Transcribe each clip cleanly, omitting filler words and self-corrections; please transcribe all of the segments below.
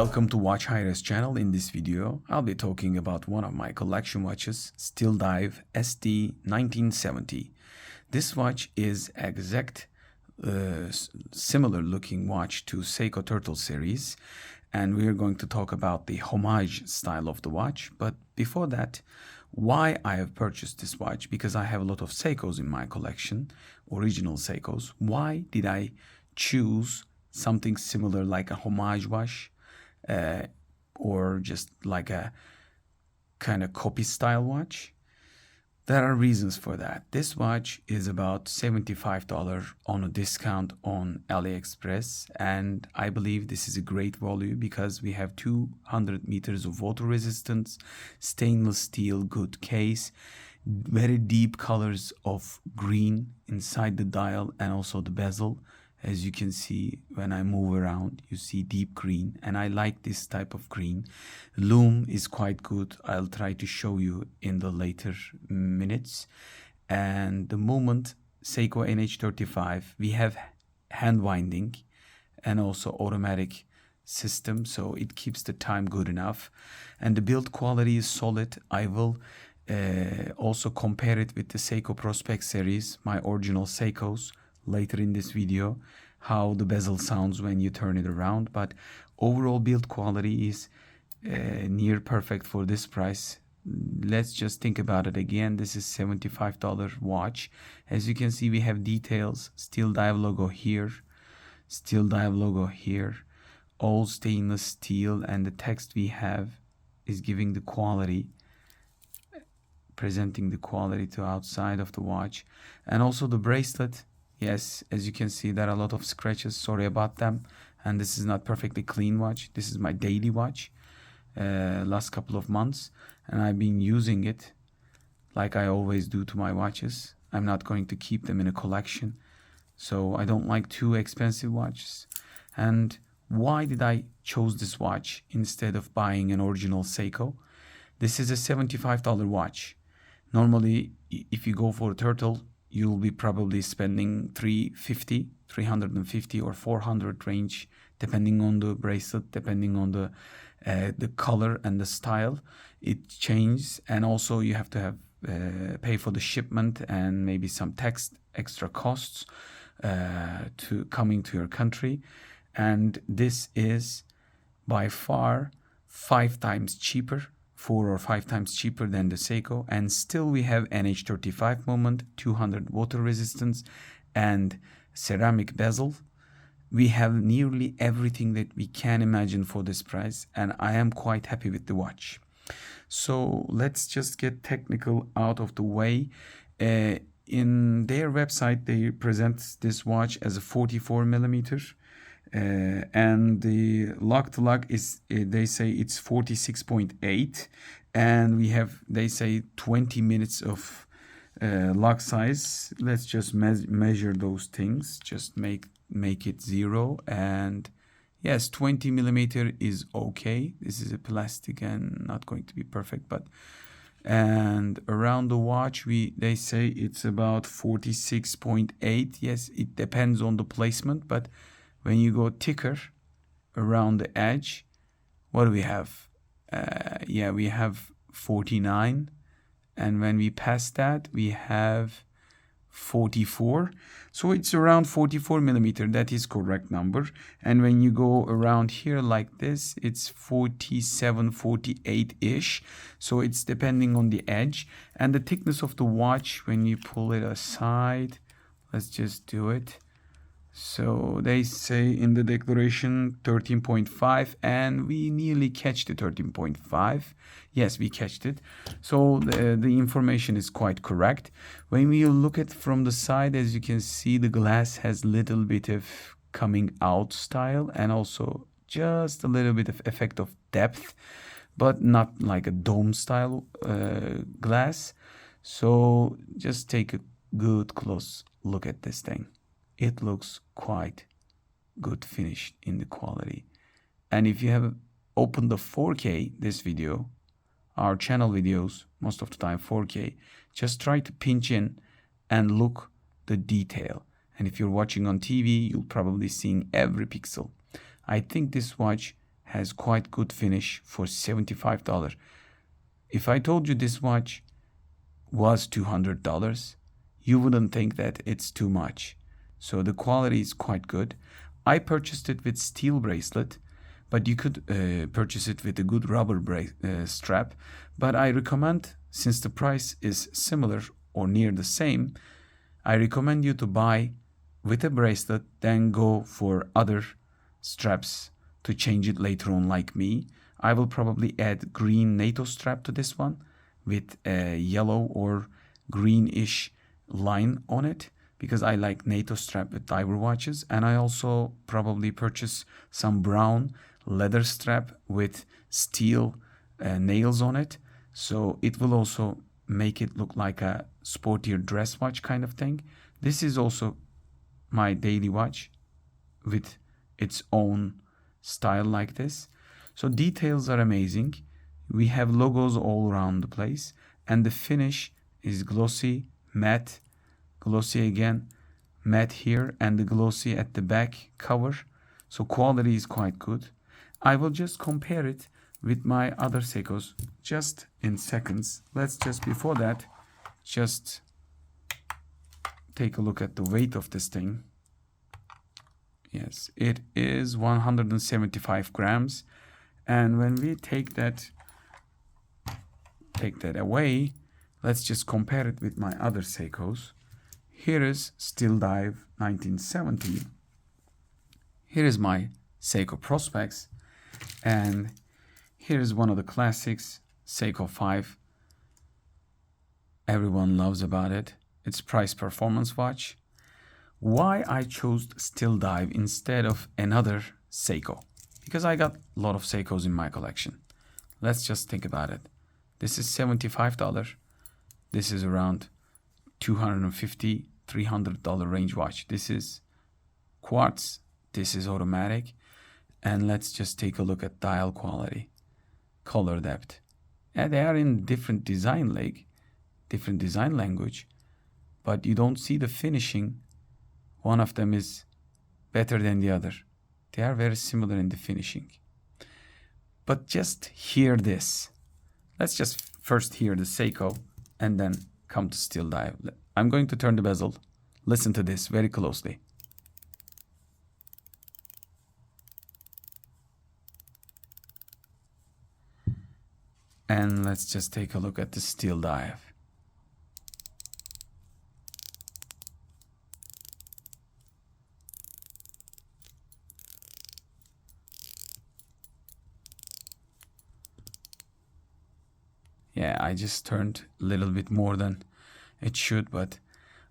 Welcome to watch-highres channel. In this video, I'll be talking about one of my collection watches, Steeldive SD1970. This watch is exact similar looking watch to Seiko Turtle series, and we are going to talk about the Homage style of the watch. But before that, why I have purchased this watch? Because I have a lot of Seikos in my collection, original Seikos. Why did I choose something similar like a Homage watch? Or just like a kind of copy style watch? There are reasons for that. This watch is about $75 on a discount on AliExpress, and I believe this is a great value because we have 200 meters of water resistance, stainless steel, good case, very deep colors of green inside the dial and also the bezel. As you can see, when I move around, you see deep green, and I like this type of green. Lume is quite good. I'll try to show you in the later minutes. And the movement, Seiko NH35, we have hand winding and also automatic system, so it keeps the time good enough. And the build quality is solid. I will also compare it with the Seiko Prospex series, my original Seikos, later in this video, how the bezel sounds when you turn it around. But overall build quality is near perfect for this price. Let's just think about it again. This is $75 watch. As you can see, we have details, Steeldive logo here, Steeldive logo here, all stainless steel, and the text we have is giving the quality, presenting the quality to outside of the watch. And also the bracelet. Yes, as you can see, there are a lot of scratches. Sorry about them. And this is not perfectly clean watch. This is my daily watch, last couple of months. And I've been using it like I always do to my watches. I'm not going to keep them in a collection. So I don't like too expensive watches. And why did I choose this watch instead of buying an original Seiko? This is a $75 watch. Normally, if you go for a Turtle, you'll be probably spending $350 or $400 range, depending on the bracelet, depending on the color and the style. It changes, and also you have to have pay for the shipment and maybe some tax extra costs to coming to your country. And this is by far 5 times cheaper. 4 or 5 times cheaper than the Seiko, and still we have NH35 movement, 200 water resistance, and ceramic bezel. We have nearly everything that we can imagine for this price, and I am quite happy with the watch. So let's just get technical out of the way. In their website, they present this watch as a 44 millimeter. And the lock to lock is, they say it's 46.8, and we have, they say 20 minutes of lock size. Let's just measure those things, just make it 0, and yes, 20 millimeter is okay. This is a plastic and not going to be perfect, but and around the watch they say it's about 46.8. Yes, it depends on the placement, but when you go thicker around the edge, what do we have? Yeah, we have 49. And when we pass that, we have 44. So it's around 44 millimeter. That is correct number. And when you go around here like this, it's 47, 48-ish. So it's depending on the edge. And the thickness of the watch, when you pull it aside, let's just do it. So they say in the declaration 13.5, and we nearly catch the 13.5. Yes, we catched it. So the information is quite correct. When we look at from the side, as you can see, the glass has little bit of coming out style, and also just a little bit of effect of depth, but not like a dome style glass. So just take a good close look at this thing. It looks quite good finished in the quality. And if you have opened the 4K, this video, our channel videos, most of the time 4K, just try to pinch in and look the detail. And if you're watching on TV, you'll probably seeing every pixel. I think this watch has quite good finish for $75. If I told you this watch was $200, you wouldn't think that it's too much. So the quality is quite good. I purchased it with steel bracelet, but you could purchase it with a good rubber strap. But I recommend, since the price is similar or near the same, I recommend you to buy with a bracelet, then go for other straps to change it later on like me. I will probably add green NATO strap to this one with a yellow or greenish line on it, because I like NATO strap with diver watches. And I also probably purchase some brown leather strap with steel nails on it. So it will also make it look like a sportier dress watch kind of thing. This is also my daily watch with its own style like this. So details are amazing. We have logos all around the place, and the finish is glossy, matte, glossy again, matte here, and the glossy at the back cover. So quality is quite good. I will just compare it with my other Seikos just in seconds. Let's just, before that, just take a look at the weight of this thing. Yes, it is 175 grams. And when we take that away, let's just compare it with my other Seikos. Here is Steeldive 1970. Here is my Seiko Prospex. And here is one of the classics, Seiko 5. Everyone loves about it. It's price performance watch. Why I chose Steeldive instead of another Seiko? Because I got a lot of Seikos in my collection. Let's just think about it. This is $75. This is around $250, $300 range watch. This is quartz. This is automatic. And let's just take a look at dial quality, color depth. And they are in different design language, but you don't see the finishing. One of them is better than the other. They are very similar in the finishing. But just hear this. Let's just first hear the Seiko and then come to Steeldive. I'm going to turn the bezel. Listen to this very closely. And let's just take a look at the Steeldive. Yeah, I just turned a little bit more than it should, but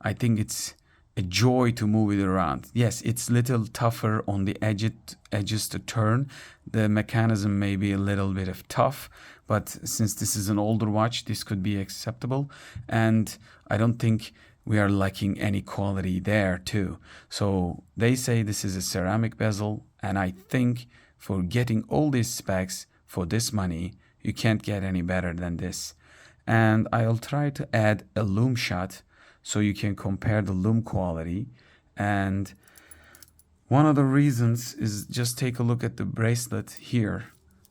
I think it's a joy to move it around. Yes, it's a little tougher on the edges to turn. The mechanism may be a little bit of tough, but since this is an older watch, this could be acceptable. And I don't think we are lacking any quality there too. So they say this is a ceramic bezel, and I think for getting all these specs for this money, you can't get any better than this. And I'll try to add a lume shot so you can compare the lume quality. And one of the reasons is just take a look at the bracelet here.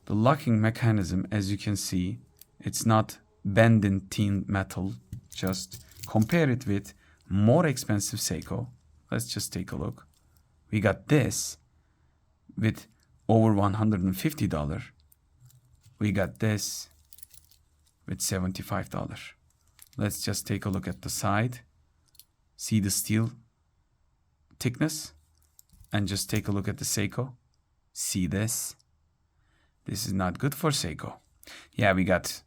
The locking mechanism, as you can see, it's not bending tin metal. Just compare it with more expensive Seiko. Let's just take a look. We got this with over $150. We got this with $75. Let's just take a look at the side. See the steel thickness? And just take a look at the Seiko. See this? This is not good for Seiko. Yeah, we got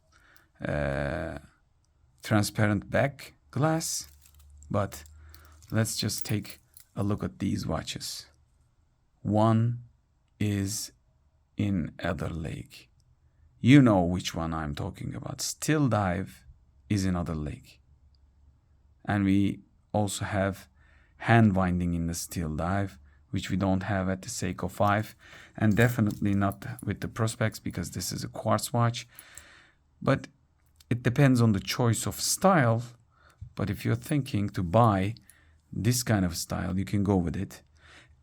transparent back glass. But let's just take a look at these watches. One is in other leg. You know which one I'm talking about. Steeldive is in other leg. And we also have hand winding in the Steeldive, which we don't have at the Seiko 5, and definitely not with the Prospex because this is a quartz watch. But it depends on the choice of style. But if you're thinking to buy this kind of style, you can go with it.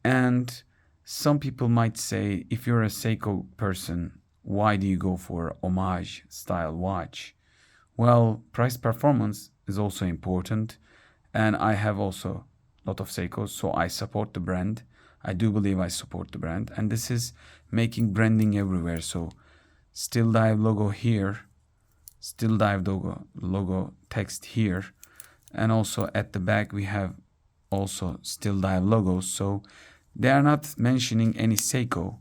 And Some people might say, if you're a Seiko person, why do you go for a Homage style watch? Well, price performance is also important, and I have also a lot of Seikos, so I support the brand. I do believe I support the brand, and this is making branding everywhere. So Steeldive logo here, Steeldive logo text here, and also at the back we have also Steeldive logos. So they are not mentioning any Seiko,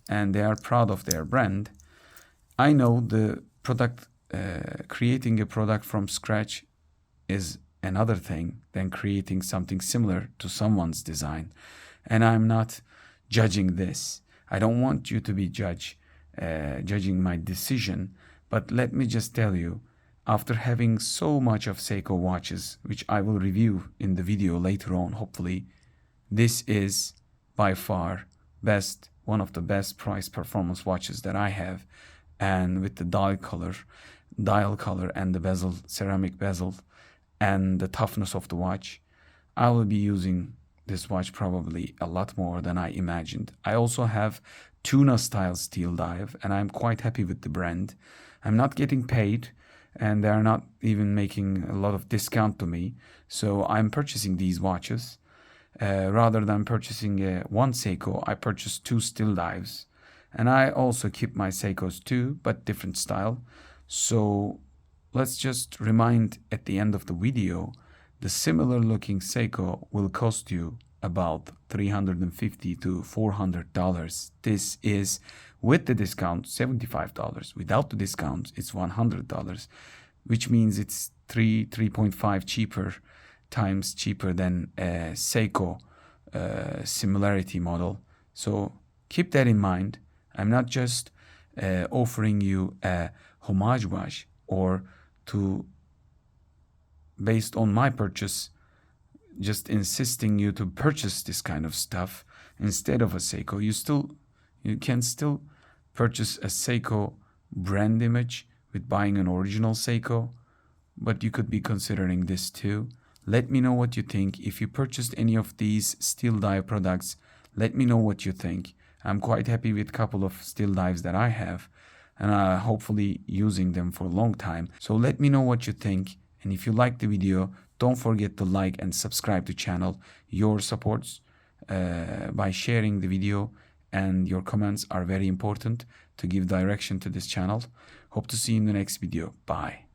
and they are proud of their brand. I know the product, creating a product from scratch is another thing than creating something similar to someone's design. And I'm not judging this. I don't want you to be judging my decision. But let me just tell you, after having so much of Seiko watches, which I will review in the video later on, hopefully, this is by far one of the best price performance watches that I have. And with the dial color and the bezel, ceramic bezel, and the toughness of the watch, I will be using this watch probably a lot more than I imagined. I also have tuna style Steeldive, and I'm quite happy with the brand. I'm not getting paid, and they're not even making a lot of discount to me, so I'm purchasing these watches. Rather than purchasing one Seiko, I purchased two Steeldives, and I also keep my Seikos too, but different style. So let's just remind at the end of the video, the similar looking Seiko will cost you about $350 to $400. This is with the discount $75. Without the discount, it's $100, which means it's 3.5 times cheaper than a Seiko similarity model. So keep that in mind. I'm not just offering you a Homage watch or based on my purchase, just insisting you to purchase this kind of stuff instead of a Seiko. You can still purchase a Seiko brand image with buying an original Seiko, but you could be considering this too. Let me know what you think. If you purchased any of these Steeldive products, let me know what you think. I'm quite happy with a couple of Steeldives that I have, and hopefully using them for a long time. So let me know what you think. And if you like the video, don't forget to like and subscribe to channel. Your supports by sharing the video and your comments are very important to give direction to this channel. Hope to see you in the next video. Bye.